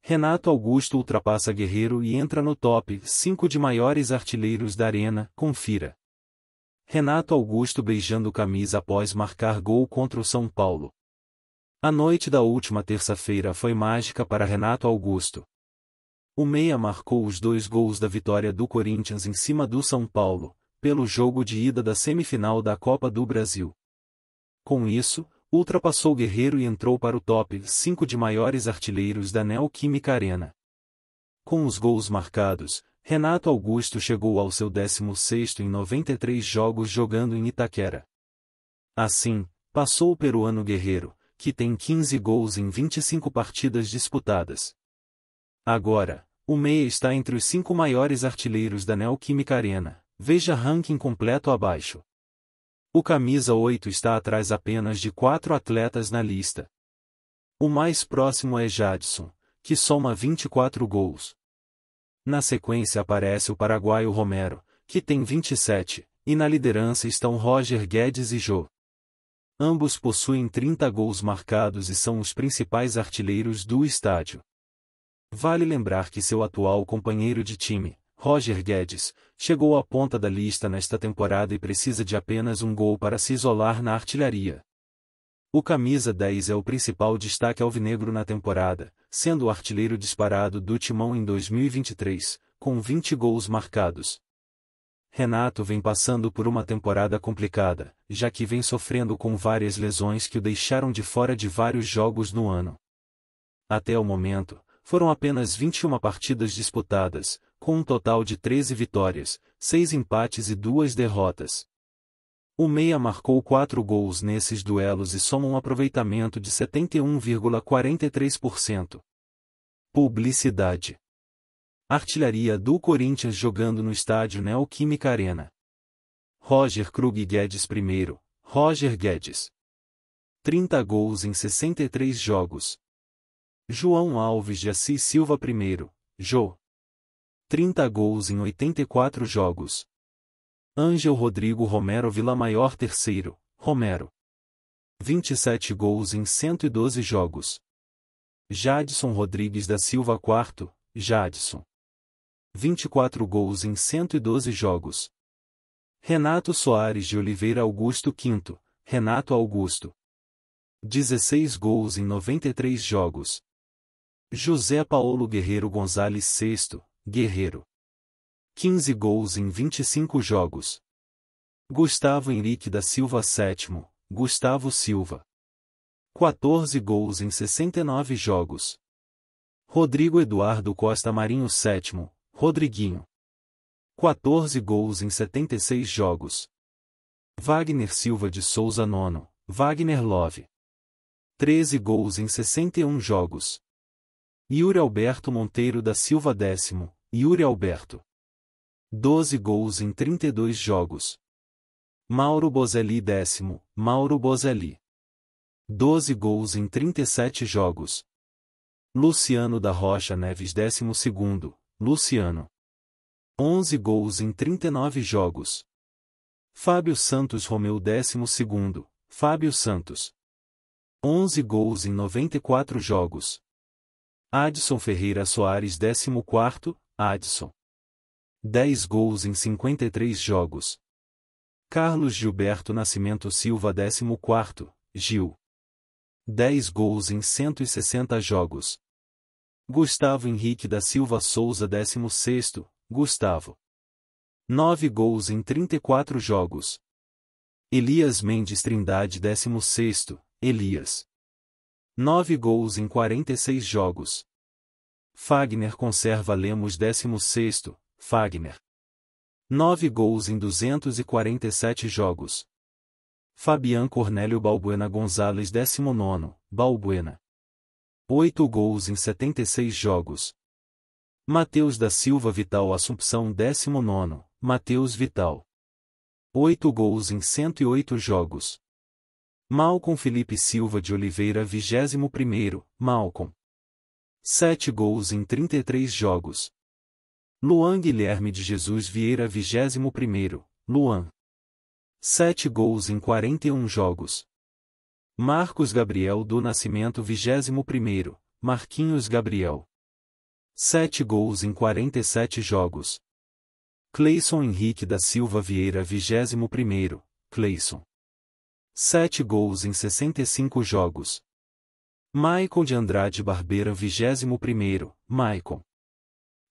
Renato Augusto ultrapassa Guerreiro e entra no top 5 de maiores artilheiros da Arena, confira. Renato Augusto beijando camisa após marcar gol contra o São Paulo. A noite da última terça-feira foi mágica para Renato Augusto. O meia marcou os 2 gols da vitória do Corinthians em cima do São Paulo, pelo jogo de ida da semifinal da Copa do Brasil. Com isso, ultrapassou Guerreiro e entrou para o top 5 de maiores artilheiros da Neoquímica Arena. Com os gols marcados, Renato Augusto chegou ao seu 16º em 93 jogos jogando em Itaquera. Assim, passou o peruano Guerreiro, que tem 15 gols em 25 partidas disputadas. Agora, o meia está entre os 5 maiores artilheiros da Neoquímica Arena, veja ranking completo abaixo. O camisa 8 está atrás apenas de 4 atletas na lista. O mais próximo é Jadson, que soma 24 gols. Na sequência aparece o paraguaio Romero, que tem 27, e na liderança estão Roger Guedes e Jô. Ambos possuem 30 gols marcados e são os principais artilheiros do estádio. Vale lembrar que seu atual companheiro de time, Roger Guedes, chegou à ponta da lista nesta temporada e precisa de apenas um gol para se isolar na artilharia. O camisa 10 é o principal destaque alvinegro na temporada, sendo o artilheiro disparado do Timão em 2023, com 20 gols marcados. Renato vem passando por uma temporada complicada, já que vem sofrendo com várias lesões que o deixaram de fora de vários jogos no ano. Até o momento, foram apenas 21 partidas disputadas, com um total de 13 vitórias, 6 empates e 2 derrotas. O meia marcou 4 gols nesses duelos e soma um aproveitamento de 71,43%. Publicidade. Artilharia do Corinthians jogando no estádio Neoquímica Arena. Roger Krug Guedes primeiro, Roger Guedes. 30 gols em 63 jogos. João Alves de Assis Silva primeiro, Jô. 30 gols em 84 jogos. Ângel Rodrigo Romero Villamaior terceiro, Romero. 27 gols em 112 jogos. Jadson Rodrigues da Silva quarto, Jadson. 24 gols em 112 jogos. Renato Soares de Oliveira Augusto quinto, Renato Augusto. 16 gols em 93 jogos. José Paulo Guerreiro Gonzalez sexto, Guerreiro. 15 gols em 25 jogos. Gustavo Henrique da Silva sétimo, Gustavo Silva. 14 gols em 69 jogos. Rodrigo Eduardo Costa Marinho sétimo, Rodriguinho. 14 gols em 76 jogos. Wagner Silva de Souza nono, Wagner Love. 13 gols em 61 jogos. Yuri Alberto Monteiro da Silva décimo, Yuri Alberto. 12 gols em 32 jogos. Mauro Bozelli décimo, Mauro Bozelli. 12 gols em 37 jogos. Luciano da Rocha Neves décimo segundo, Luciano. 11 gols em 39 jogos. Fábio Santos Romeu décimo segundo, Fábio Santos. 11 gols em 94 jogos. Adson Ferreira Soares 14º, Adson. 10 gols em 53 jogos. Carlos Gilberto Nascimento Silva 14º, Gil. 10 gols em 160 jogos. Gustavo Henrique da Silva Souza 16º, Gustavo. 9 gols em 34 jogos. Elias Mendes Trindade 16º, Elias. 9 gols em 46 jogos. Fagner Conserva Lemos 16º, Fagner. 9 gols em 247 jogos. Fabian Cornélio Balbuena Gonzalez 19º, Balbuena. 8 gols em 76 jogos. Matheus da Silva Vital Assumpção 19º, Matheus Vital. 8 gols em 108 jogos. Malcom Felipe Silva de Oliveira 21º, Malcom. 7 gols em 33 jogos. Luan Guilherme de Jesus Vieira 21º, Luan. 7 gols em 41 jogos. Marcos Gabriel do Nascimento 21º, Marquinhos Gabriel. 7 gols em 47 jogos. Cleison Henrique da Silva Vieira 21º, Cleison. 7 gols em 65 jogos. Maicon de Andrade Barbeira 21º, Maicon.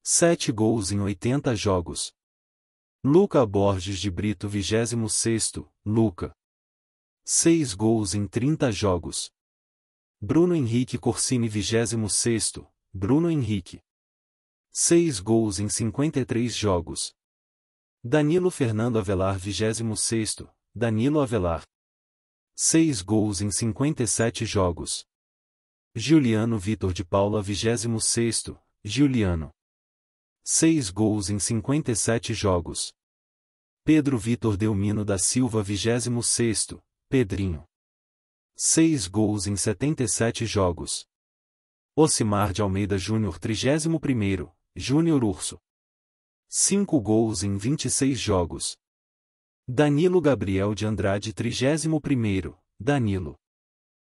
7 gols em 80 jogos. Luca Borges de Brito 26º, Luca. 6 gols em 30 jogos. Bruno Henrique Corsini 26º, Bruno Henrique. 6 gols em 53 jogos. Danilo Fernando Avelar 26º, Danilo Avelar. 6 gols em 57 jogos. Juliano Vitor de Paula 26º, Juliano. 6 gols em 57 jogos. Pedro Vitor Delmino da Silva 26º, Pedrinho. 6 gols em 77 jogos. Ocimar de Almeida Júnior 31º, Júnior Urso. 5 gols em 26 jogos. Danilo Gabriel de Andrade 31º, Danilo.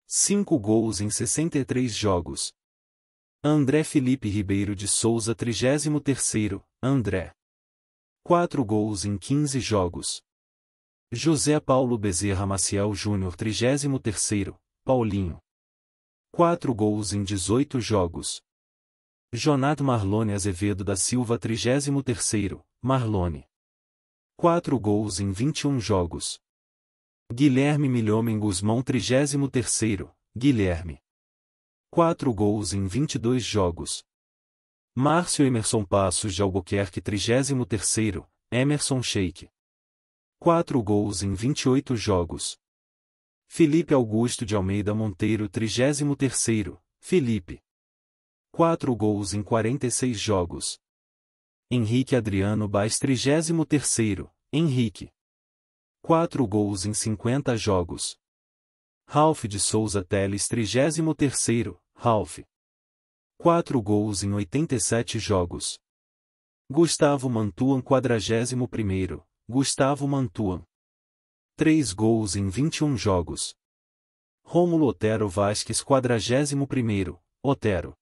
5 gols em 63 jogos. André Felipe Ribeiro de Souza 33º, André. 4 gols em 15 jogos. José Paulo Bezerra Maciel Júnior 33º, Paulinho. 4 gols em 18 jogos. Jonato Marlone Azevedo da Silva 33º, Marlone. 4 gols em 21 jogos. Guilherme Milhomem Guzmão 33º, Guilherme. 4 gols em 22 jogos. Márcio Emerson Passos de Albuquerque 33º, Emerson Sheik. 4 gols em 28 jogos. Felipe Augusto de Almeida Monteiro 33º, Felipe. 4 gols em 46 jogos. Henrique Adriano Baes 33º, Henrique. 4 gols em 50 jogos. Ralph de Souza Teles 33º, Ralph. 4 gols em 87 jogos. Gustavo Mantuan 41º, Gustavo Mantuan. 3 gols em 21 jogos. Rômulo Otero Vasques 41º, Otero.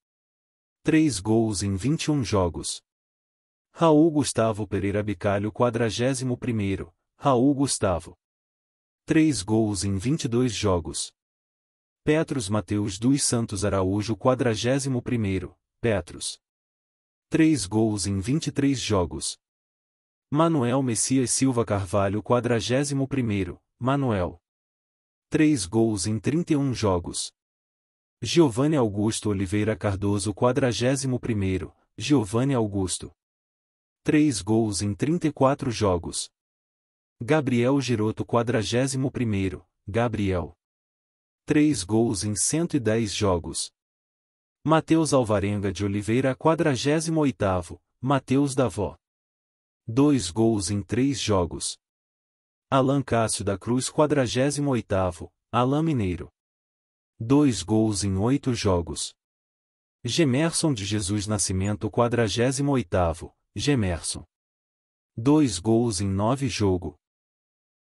3 gols em 21 jogos. Raul Gustavo Pereira Bicalho 41º, Raul Gustavo. 3 gols em 22 jogos. Petros Mateus dos Santos Araújo 41º, Petros. 3 gols em 23 jogos. Manuel Messias Silva Carvalho 41º, Manuel. 3 gols em 31 jogos. Giovanni Augusto Oliveira Cardoso 41º, Giovanni Augusto. 3 gols em 34 jogos. Gabriel Giroto 41º, Gabriel. 3 gols em 110 jogos. Mateus Alvarenga de Oliveira 48º, Mateus Davó. 2 gols em 3 jogos. Alan Cássio da Cruz 48º, Alan Mineiro. 2 gols em 8 jogos. Gemerson de Jesus Nascimento 48º, Gemerson. 2 gols em 9 jogos.